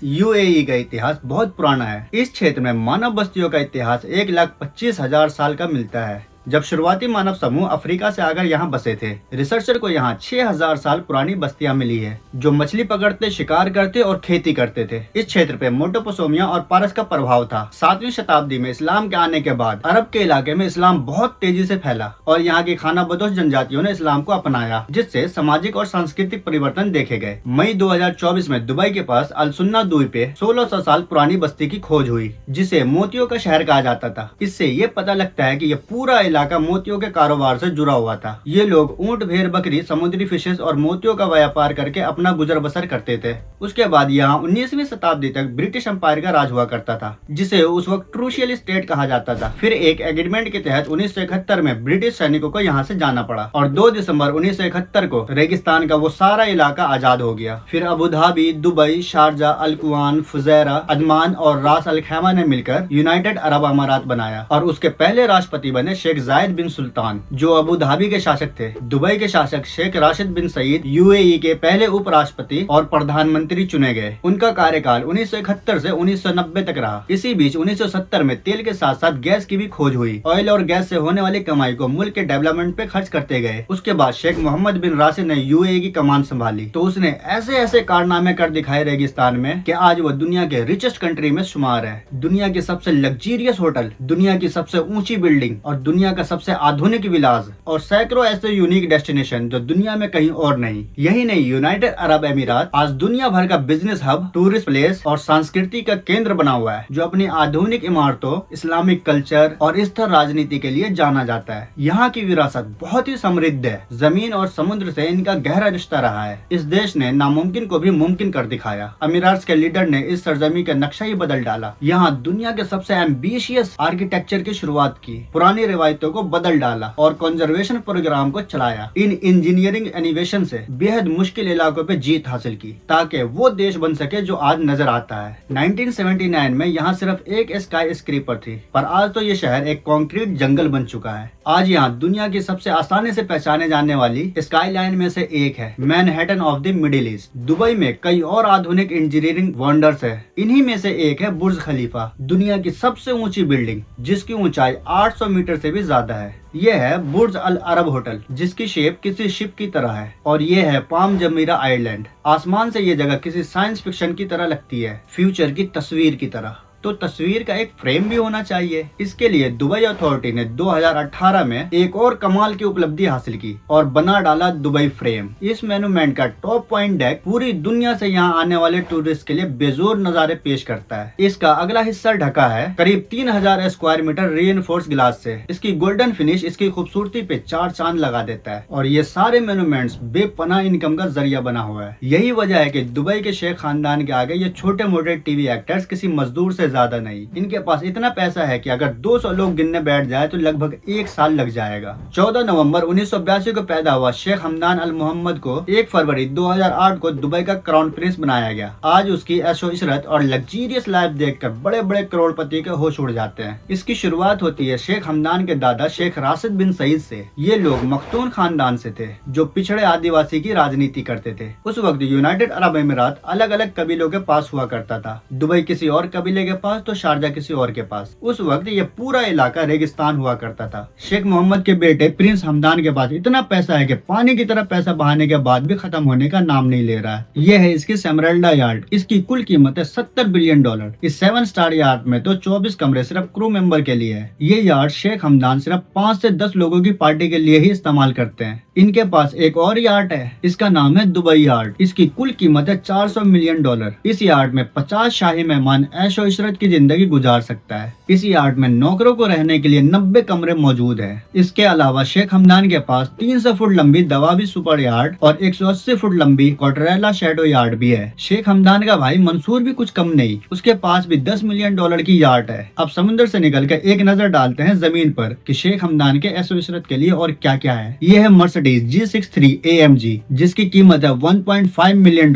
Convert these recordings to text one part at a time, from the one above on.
UAE का इतिहास बहुत पुराना है। इस क्षेत्र में मानव बस्तियों का इतिहास 1,25,000 साल का मिलता है। जब शुरुआती मानव समूह अफ्रीका से आकर यहाँ बसे थे, रिसर्चर को यहाँ 6,000 साल पुरानी बस्तियाँ मिली है जो मछली पकड़ते, शिकार करते और खेती करते थे। इस क्षेत्र पे मेसोपोटामिया और पारस का प्रभाव था। 7वीं शताब्दी में इस्लाम के आने के बाद अरब के इलाके में इस्लाम बहुत तेजी से फैला और यहाँ की खानाबदोश जनजातियों ने इस्लाम को अपनाया, जिससे सामाजिक और सांस्कृतिक परिवर्तन देखे गए। मई 2024 में दुबई के पास अल-सुन्ना द्वीप पे 1600 साल पुरानी बस्ती की खोज हुई, जिसे मोतियों का शहर कहा जाता था। इससे ये पता लगता है कि ये पूरा इलाका मोतियों के कारोबार से जुड़ा हुआ था। ये लोग ऊंट, भेड़, बकरी, समुद्री फिशेस और मोतियों का व्यापार करके अपना गुजर बसर करते थे। उसके बाद यहाँ 19वीं शताब्दी तक ब्रिटिश एम्पायर का राज हुआ करता था, जिसे उस वक्त क्रूशियल स्टेट कहा जाता था। फिर एक एग्रीमेंट के तहत 1971 में ब्रिटिश सैनिकों को यहाँ से जाना पड़ा और 2 दिसंबर 1971 को रेगिस्तान का वो सारा इलाका आजाद हो गया। फिर अबू धाबी, दुबई, शारजा, अल कुआन, फुजैरा, अदमान और रास अल खैमा ने मिलकर यूनाइटेड अरब अमारात बनाया और उसके पहले राष्ट्रपति बने शेख जायद बिन सुल्तान, जो अबू धाबी के शासक थे। दुबई के शासक शेख राशिद बिन सईद यूएई के पहले उपराष्ट्रपति और प्रधानमंत्री चुने गए। उनका कार्यकाल 1971 से 1990 तक रहा। इसी बीच 1970 में तेल के साथ साथ गैस की भी खोज हुई। ऑयल और गैस से होने वाली कमाई को मुल्क के डेवलपमेंट पे खर्च करते गए। उसके बाद शेख मोहम्मद बिन राशिद ने यूएई की कमान संभाली तो उसने ऐसे ऐसे कारनामे कर दिखाए रेगिस्तान में कि आज वो दुनिया के रिचेस्ट कंट्री में शुमार है। दुनिया के सबसे लग्जरियस होटल, दुनिया की सबसे ऊंची बिल्डिंग और दुनिया का सबसे आधुनिक विलास और सैकड़ों ऐसे यूनिक डेस्टिनेशन जो दुनिया में कहीं और नहीं। यही नहीं, यूनाइटेड अरब अमीरात आज दुनिया भर का बिजनेस हब, टूरिस्ट प्लेस और संस्कृति का केंद्र बना हुआ है, जो अपनी आधुनिक इमारतों, इस्लामिक कल्चर और स्थिर राजनीति के लिए जाना जाता है। यहाँ की विरासत बहुत ही समृद्ध है। जमीन और समुद्र से इनका गहरा रिश्ता रहा है। इस देश ने नामुमकिन को भी मुमकिन कर दिखाया। अमीरात के लीडर ने इस सरजमी का नक्शा ही बदल डाला। यहाँ दुनिया के सबसे एम्बिशियस आर्किटेक्चर की शुरुआत की, पुरानी रिवायतों को बदल डाला और कंजर्वेशन प्रोग्राम को चलाया। इन इंजीनियरिंग इनोवेशन से बेहद मुश्किल इलाकों पे जीत हासिल की ताकि वो देश बन सके जो आज नजर आता है। 1979 में यहाँ सिर्फ एक स्काई स्क्रीपर थी, पर आज तो ये शहर एक कंक्रीट जंगल बन चुका है। आज यहाँ दुनिया की सबसे आसानी से पहचाने जाने वाली स्काई लाइन में से एक है Manhattan of the middle east. Dubai में कई और आधुनिक इंजीनियरिंग वंडर्स है। इन्हीं में से एक है बुर्ज खलीफा, दुनिया की सबसे ऊंची बिल्डिंग जिसकी ऊंचाई 800 मीटर से भी ज्यादा है। यह है बुर्ज अल अरब होटल, जिसकी शेप किसी शिप की तरह है, और यह है पाम जमीरा आइलैंड। आसमान से ये जगह किसी साइंस फिक्शन की तरह लगती है, फ्यूचर की तस्वीर की तरह। तो तस्वीर का एक फ्रेम भी होना चाहिए। इसके लिए दुबई अथॉरिटी ने 2018 में एक और कमाल की उपलब्धि हासिल की और बना डाला दुबई फ्रेम। इस मोन्यूमेंट का टॉप पॉइंट डेक पूरी दुनिया से यहाँ आने वाले टूरिस्ट के लिए बेजोर नजारे पेश करता है। इसका अगला हिस्सा ढका है करीब 3000 स्क्वायर मीटर रीइंफोर्स्ड ग्लास से। इसकी गोल्डन फिनिश इसकी खूबसूरती पे 4 चांद लगा देता है और ये सारे मोन्यूमेंट्स बेपनाह इनकम का जरिया बना हुआ है। यही वजह है कि दुबई के शेख खानदान के आगे ये छोटे मोटे टीवी एक्टर्स किसी मजदूर से ज्यादा नहीं। इनके पास इतना पैसा है कि अगर 200 लोग गिनने बैठ जाए तो लगभग 1 साल लग जाएगा। 14 नवंबर 1982 को पैदा हुआ शेख हमदान अल मोहम्मद को 1 फरवरी 2008 को दुबई का क्राउन प्रिंस बनाया गया। आज उसकी ऐशो इशरत और लग्जरियस लाइफ देखकर बड़े बड़े करोड़पति के होश उड़ जाते हैं। इसकी शुरुआत होती है शेख हमदान के दादा शेख राशिद बिन सईद से। ये लोग मखतून खानदान से थे जो पिछड़े आदिवासी की राजनीति करते थे। उस वक्त यूनाइटेड अरब अमीरात अलग अलग कबीलों के पास हुआ करता था। दुबई किसी और कबीले के पास तो शारजा किसी और के पास। उस वक्त ये पूरा इलाका रेगिस्तान हुआ करता था। शेख मोहम्मद के बेटे प्रिंस हमदान के पास इतना पैसा है कि पानी की तरह पैसा बहाने के बाद भी खत्म होने का नाम नहीं ले रहा है। ये है इसकी सेमरल्डा यार्ड। इसकी कुल कीमत है $70 बिलियन। इस 7 स्टार यार्ड में तो 24 कमरे सिर्फ क्रू मेंबर के लिए है। ये यार्ड शेख हमदान सिर्फ 5 से 10 लोगों की पार्टी के लिए ही इस्तेमाल करते हैं। इनके पास एक और यार्ड है, इसका नाम है दुबई यार्ड। इसकी कुल कीमत है $400 मिलियन। इस यार्ड में 50 शाही मेहमान ऐशो इशरत की जिंदगी गुजार सकता है। इस यार्ड में नौकरों को रहने के लिए 90 कमरे मौजूद हैं। इसके अलावा शेख हमदान के पास 300 फुट लंबी दवाबी सुपर यार्ड और 180 फुट लंबी कोटरेला शैडो यार्ड भी है। शेख हमदान का भाई मंसूर भी कुछ कम नहीं, उसके पास भी $10 मिलियन की यार्ड है। अब समुद्र से निकल कर एक नजर डालते हैं जमीन पर कि शेख हमदान के ऐशो इशरत के लिए और क्या क्या है। ये है मर्सिडीज G63 AMG, जिसकी कीमत है $1.5 मिलियन।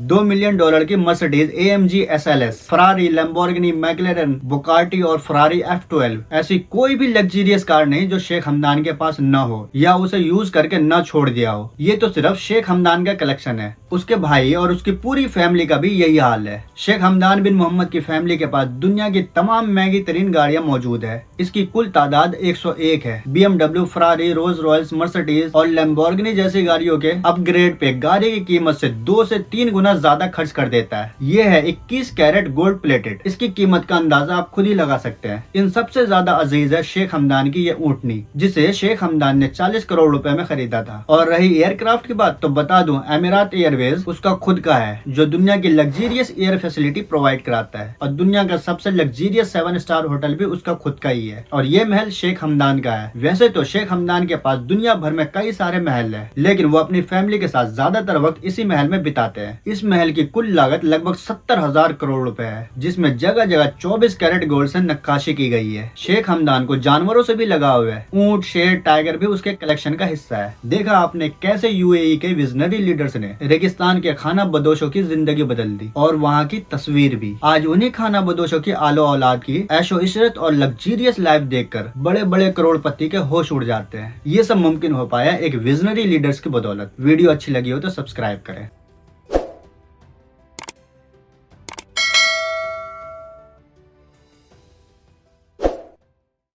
$2 मिलियन की Mercedes AMG SLS, Ferrari, Lamborghini Lamborghini, मैक्लेरन, Bugatti और फरारी F12 ऐसी कोई भी लग्जरियस कार नहीं जो शेख हमदान के पास न हो या उसे यूज करके न छोड़ दिया हो। ये तो सिर्फ शेख हमदान का कलेक्शन है। उसके भाई और उसकी पूरी फैमिली का भी यही हाल है। शेख हमदान बिन मोहम्मद की फैमिली के पास दुनिया की तमाम महंगी तरीन गाड़ियां मौजूद है। इसकी कुल तादाद 101 है। BMW, Ferrari, Rolls Royce, Mercedes और लैम्बोर्गिनी जैसी गाड़ियों के अपग्रेड पे गाड़ी की कीमत से 2 से 3 गुना ज्यादा खर्च कर देता है। ये है 21 कैरेट गोल्ड प्लेटेड। इसकी कीमत का अंदाजा आप खुद ही लगा सकते हैं। इन सबसे ज्यादा अजीज है शेख हमदान की ये ऊँटनी, जिसे शेख हमदान ने 40 करोड़ रुपए में खरीदा था। और रही एयरक्राफ्ट की बात तो बता दूं, एमिरात एयरवेज उसका खुद का है जो दुनिया की लग्जरियस एयर फैसिलिटी प्रोवाइड कराता है। और दुनिया का सबसे लग्जरियस 7 स्टार होटल भी उसका खुद का ही है। और ये महल शेख हमदान का है। वैसे तो शेख हमदान के पास दुनिया भर में कई सारे महल है, लेकिन वो अपनी फैमिली के साथ ज्यादातर वक्त इसी महल में बिताते हैं। इस महल की कुल लागत लगभग 70,000 करोड़ रुपए है, जिसमें जगह जगह 24 कैरेट गोल्ड से नक्काशी की गई है। शेख हमदान को जानवरों से भी लगाव है। ऊंट, शेर, टाइगर भी उसके कलेक्शन का हिस्सा है। देखा आपने कैसे यूएई के विजनरी लीडर्स ने रेगिस्तान के खाना बदोशों की जिंदगी बदल दी, और वहाँ की तस्वीर भी। आज उन्हीं खाना बदोशों की आलो औलाद की ऐशो इशरत और लग्जरियस लाइफ देखकर बड़े बड़े करोड़पति के होश उड़ जाते हैं। ये सब मुमकिन हो पाया एक विजनरी लीडर्स की बदौलत। वीडियो अच्छी लगी हो तो सब्सक्राइब करें।